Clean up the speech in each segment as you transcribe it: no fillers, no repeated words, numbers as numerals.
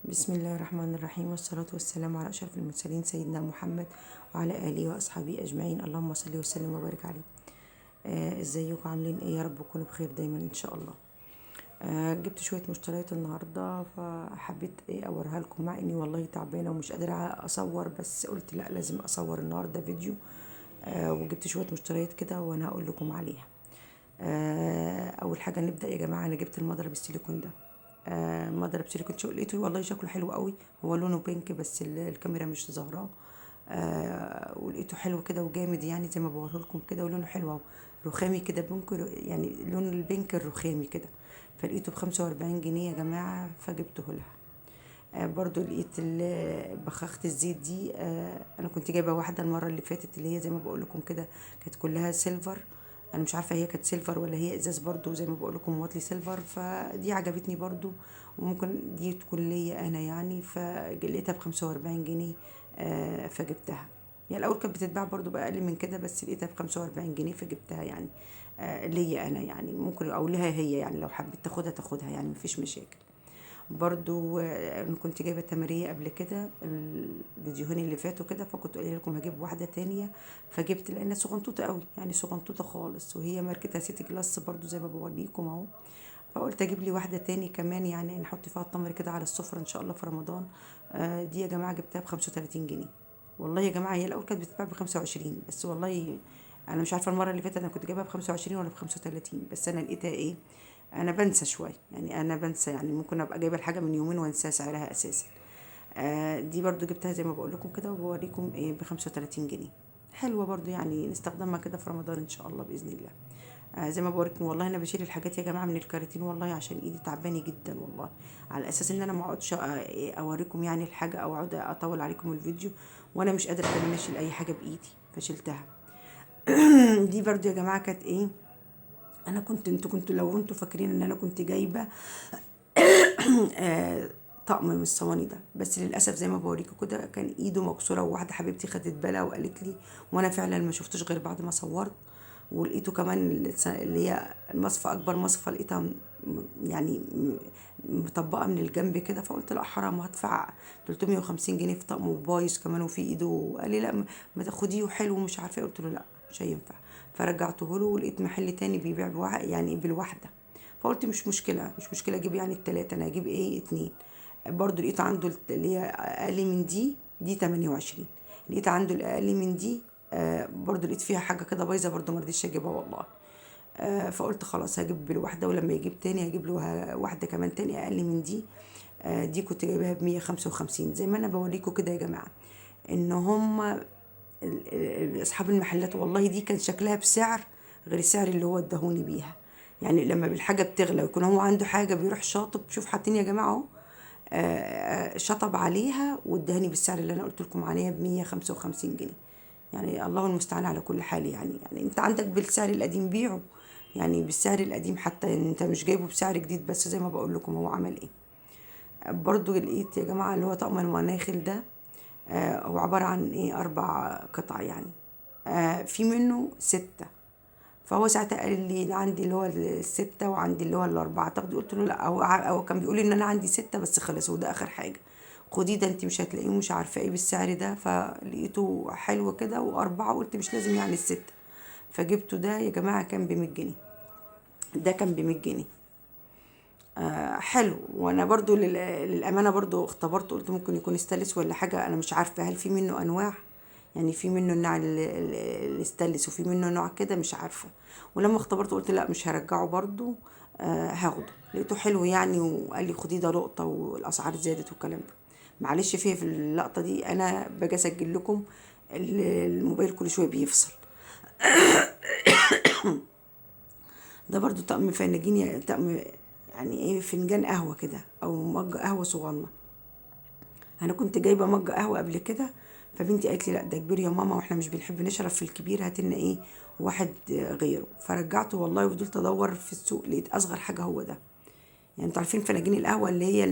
بسم الله الرحمن الرحيم، والصلاة والسلام على أشرف المرسلين سيدنا محمد وعلى آله وأصحابه أجمعين. اللهم صل وسلم وبارك عليه. ازيكم عاملين ايه؟ يا رب تكونوا بخير دايما ان شاء الله. جبت شوية مشتريات النهاردة، فحبيت ايه اوريها لكم، مع اني والله تعبانة ومش قادرة اصور، بس قلت لا لازم اصور النهاردة فيديو. وجبت شوية مشتريات كده وانا هقول لكم عليها. اول حاجة نبدأ يا جماعة. انا جبت المضرب السيليكون ده. مضرب سيليكون، لقيته والله شكله حلو قوي. هو لونه بينك بس الكاميرا مش ظاهراه. ولقيته حلو كده وجامد، يعني زي ما بوريه لكم كده، ولونه حلو أوي. رخامي كده بينك، يعني لون البينك الرخامي كده. فلقيته ب45 جنيه يا جماعة، فجبته لها. برضو لقيت بخاخة الزيت دي. انا كنت جايبة واحدة المرة اللي فاتت، اللي هي زي ما بقول لكم كده، كانت كلها سيلفر. انا مش عارفة هي كانت سيلفر ولا هي ازاز، برضو زي ما بقول لكم مواتلي سيلفر، فدي عجبتني برضو. وممكن دي تكون ليا انا يعني، فلقيتها ب45 جنيه. فجبتها. يعني الاول كانت بتتباع برضو باقل من كده، بس لقيتها ب45 جنيه فجبتها يعني. ليا انا يعني، ممكن او لها هي يعني، لو حبيت تاخدها تاخدها يعني، مفيش مشاكل. برضو انا كنت جايبه تمرية قبل كده الفيديوهين اللي فاتوا كده، فكنت قايله لكم هجيب واحده تانية. فجبت لانها صغنطوطه قوي، يعني صغنطوطه خالص، وهي ماركتها سيتي جلاس برضو زي ما بوريكم اهو. فقلت اجيب لي واحده تاني كمان، يعني نحط فيها التمر كده على السفره ان شاء الله في رمضان. دي يا جماعه جبتها ب35 جنيه. والله يا جماعه هي الاول كانت بتتباع ب25، بس والله انا مش عارفه المره اللي فاتت انا كنت جايبها ب25 ولا ب35، بس انا لقيتها ايه. انا بنسى شويه يعني، انا بنسى يعني، ممكن ابقى جايبه الحاجه من يومين وانسى سعرها اساسا. دي برضو جبتها زي ما بقول لكم كده، وبوريكم ايه ب35 جنيه. حلوه برضو يعني، نستخدمها كده في رمضان ان شاء الله باذن الله. زي ما بوريكم والله انا بشيل الحاجات يا جماعه من الكراتين، والله عشان ايدي تعبانه جدا والله. على اساس ان انا ما اقعدش اوريكم يعني الحاجه، او اقعد اطول عليكم الفيديو وانا مش قادره كمان اشيل اي حاجه بايدي، فشلتها. دي برضو يا جماعه كانت ايه. انا كنت، انتوا لو انتوا فاكرين ان انا كنت جايبه آه طقم من الصواني ده، بس للاسف زي ما بوريكم كده كان ايده مكسوره، وواحده حبيبتي خدت بالها وقالت لي، وانا فعلا ما شفتش غير بعد ما صورت. ولقيته كمان اللي هي المصفى، اكبر مصفى لقيتها يعني مطبقه من الجنب كده، فقلت لا حرام هدفع 350 جنيه في طقم وبايظ كمان وفي ايده. قال لي لا ما تاخديه وحلو ومش عارفه إيه. قلت له لا مش هينفع. فرجعته له، ولقيت محل تاني بيبيع يعني بالواحده. فقلت مش مشكله، مش مشكله اجيب يعني التلاته، انا هجيب ايه اتنين. برضو لقيت عنده اللي هي اقل من دي 28. لقيت عنده الاقل من دي. برضو لقيت فيها حاجه كده بايظه، برضو ما رضيتش اجيبها والله. فقلت خلاص هجيب بالواحده، ولما يجيب تاني هجيب له واحده كمان تاني اقل من دي. دي كنت جايباها ب155، زي ما انا بوريكم كده يا جماعه. ان هم اصحاب المحلات والله دي كان شكلها بسعر غير السعر اللي هو اداهوني بيها. يعني لما بالحاجه بتغلى ويكون هو عنده حاجه بيروح شاطب، شوف حاطين يا جماعه اهو. شطب عليها واداني بالسعر اللي انا قلت لكم عليها ب155 جنيه. يعني الله المستعان على كل حال يعني انت عندك بالسعر القديم بيعه. يعني بالسعر القديم، حتى انت مش جايبه بسعر جديد، بس زي ما بقول لكم هو عمل ايه. برضو لقيت يا جماعة اللي هو طقم المناخل ده. هو عبارة عن ايه 4 قطع يعني. في منه 6. فهو ساعتها قال لي عندي اللي هو ال6 وعندي اللي هو ال4 تاخدي. قلت له لا، أو كان بيقول لي ان انا عندي 6 بس خلص وده اخر حاجة. خدي ده انت مش هتلاقيه مش عارفة ايه بالسعر ده. فلقيته حلو كده و4، قلت مش لازم يعني ال6. فجبته ده يا جماعة كان ب100 جنيه. ده كان ب100 جنيه. حلو. وانا برضو للامانه برضو اختبرت، قلت ممكن يكون استلس ولا حاجه، انا مش عارفه هل في منه انواع. يعني في منه النوع الاستلس، وفي منه نوع كده مش عارفه. ولما اختبرت قلت لا مش هرجعه برضو. هاخده. لقيته حلو يعني، وقال لي خديه ده لقطه والاسعار زادت والكلام ده. معلش فيه في اللقطه دي انا باجي اسجل لكم، الموبايل كل شويه بيفصل. ده برضو طقم فناجين، طقم يعني ايه، فنجان قهوة كده او مج قهوة صغنن. انا كنت جايبة مج قهوة قبل كده، فبنتي قالت لي لا ده كبير يا ماما، واحنا مش بنحب نشرب في الكبير، هات لنا ايه واحد غيره. فرجعته والله، وفضلت ادور في السوق لقيت اصغر حاجة هو ده. يعني انتوا عارفين فناجين القهوة اللي هي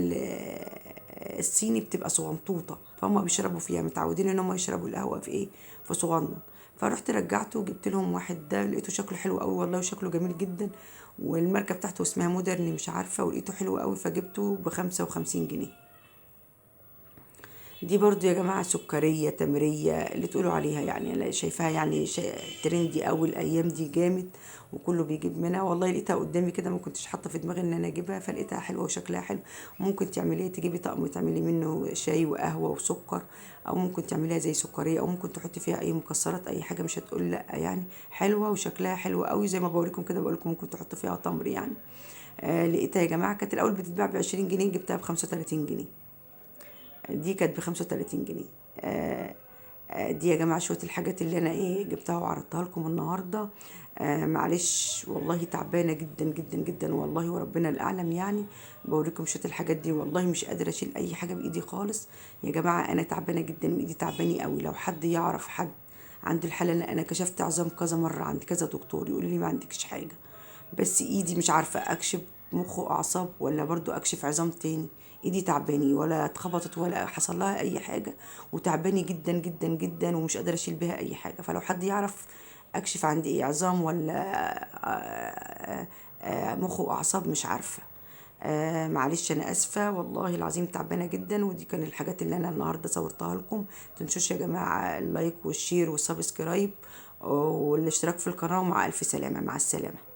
الصيني بتبقى صغنطوطة، فهم بيشربوا فيها، متعودين ان هم يشربوا القهوة في ايه، في صغنن. فرحت رجعته وجبت لهم واحد ده، لقيته شكله حلو قوي والله، وشكله جميل جدا. والماركة بتاعته اسمها مودرن مش عارفة، ولقيته حلو قوي فجبته ب55 جنيه. دي برضو يا جماعة سكرية تمرية اللي تقولوا عليها، يعني أنا شايفاها يعني ترندي أول الأيام دي جامد، وكله بيجيب منها. والله لقيتها قدامي كده، ما كنتش حاطة في دماغي إن أنا أجيبها، فلقيتها حلوة وشكلها حلو. ممكن تعمليه تجيبي طقم وتعملي منه شاي وقهوة وسكر، أو ممكن تعمليها زي سكرية، أو ممكن تحطي فيها أي مكسرات، أي حاجة مش هتقول لأ يعني. حلوة وشكلها حلو قوي، زي ما بوريكم كده بقولكم ممكن تحطوا فيها تمر يعني. لقيتها يا جماعة كانت الأول بتتباع ب20 جنيه، جبتها ب35 جنيه. دي كانت ب35 جنيه. دي يا جماعة شوية الحاجات اللي أنا جبتها وعرضتها لكم النهاردة. معلش والله تعبانة جدا جدا جدا، والله وربنا الأعلم يعني. بوريكم شوية الحاجات دي، والله مش قادرة أشيل أي حاجة بإيدي خالص. يا جماعة أنا تعبانة جدا وإيدي تعباني قوي. لو حد يعرف حد عنده الحالة، أنا كشفت عظام كذا مرة عند كذا دكتور يقول لي ما عندكش حاجة، بس ايدي مش عارفة اكشف مخ واعصاب ولا برضو اكشف عظام تاني. ايدي تعباني، ولا اتخبطت ولا حصل لها اي حاجة، وتعباني جدا جدا جدا، ومش قادرة اشيل بيها اي حاجة. فلو حد يعرف اكشف عندي ايه، عظام ولا مخ واعصاب، مش عارفة. معلش انا اسفة والله العظيم، تعبانة جدا. ودي كان الحاجات اللي انا النهاردة صورتها لكم. متنسوش يا جماعة اللايك والشير والسبسكرايب والاشتراك في القناة، ومع الف سلامة، مع السلامة.